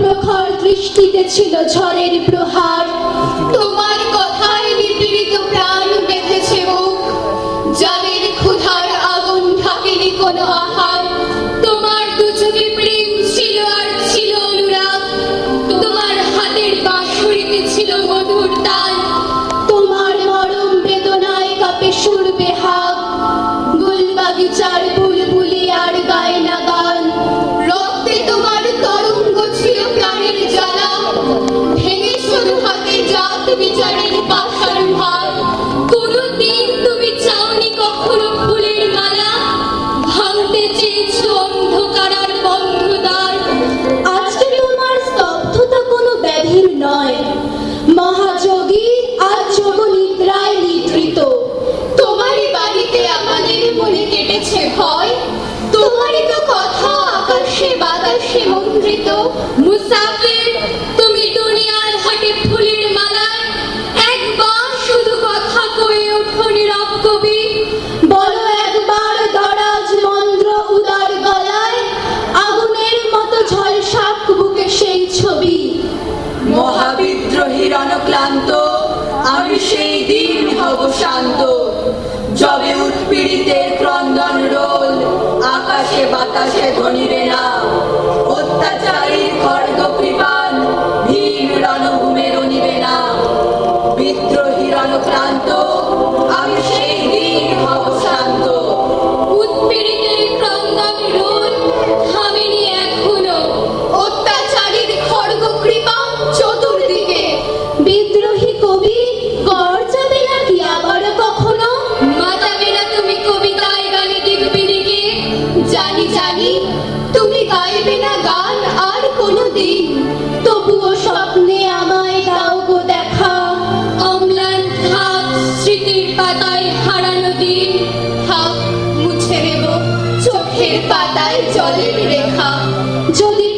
প্রখর দৃষ্টিতে ছিল ঝড়ের প্রহার। তোমার কথায় নিপীড়িত প্রাণ বেঁধেছে মুখ, যাদের ক্ষুধার আগুন থাকেনি কোনো আহার। তোমার দু চোখে প্রেম ছিল আর ছিল অনুরাগ, তোমার হাতের বাঁশরিতে ছিল মধুর তান। তোমার মরম বেদনায় কাঁপে সুর বেহাগ, গুলবাগিচার বুলবুলি আর গায় না গান। রক্তে তোমার তরঙ্গ ছিল প্রাণের জ্বালা, ভেঙেছ দু হাতে জাত বিচারের পাশার ভার। কোনদিন তুমি চাওনি কখনো ফুলের মালা, ভাঙতে চেয়েছ অন্ধকার আর বন্ধ দ্বার। আজকে তোমার স্তব্ধতা কোনো ব্যাধির নয়, মহাযোগী আজ যোগ নিদ্রায় নিদ্রিত। তোমারই বাড়িতে আমাদের মনে কেটেছে ভয়, তোমারই তো কথা আকাশে বাতাসে মন্ত্রিত। মুসাফির তুমি দুনিয়ার হাটে ফুলের মালায়, একবার শুধু কথা কয়ে ওঠো নীরব কবি। বলো একবার দরাজ মন্দ্র উদার গলায়, আগুনের মতো ঝলসাক বুকে সেই ছবি। মহাবিদ্রোহী রণক্লান্ত আমি সেই দিন হব শান্ত, যবে উৎপীড়িতের ক্রন্দন রোল আকাশে বাতাসে ধ্বনিবে না। অত্যাচারীর খড়গ কৃপান ভীম রণভূমে রনিবে না। বিদ্রোহী রণক্লান্ত আমি সেই দিন হব শান্ত। উৎপীড়িতের ক্রন্দন রোল থামেনি এখনো, অত্যাচারীর খড়গ কৃপা চতুর্দিকে। বিদ্রোহী কবি গর্জাবে নাকি আবার কখনো? মাতাবে না তুমি কবিতায় গানে দিব্যি দিকে। জানি জানি তুমি গাইবে না গান আর কোনোদিন, তবুও স্বপ্নে আমায় দাও গো দেখা। অম্লান থাক স্মৃতির পাতায় হারানো দিন, থাক মুছে দেব চোখের পাতায় জলের রেখা। যদি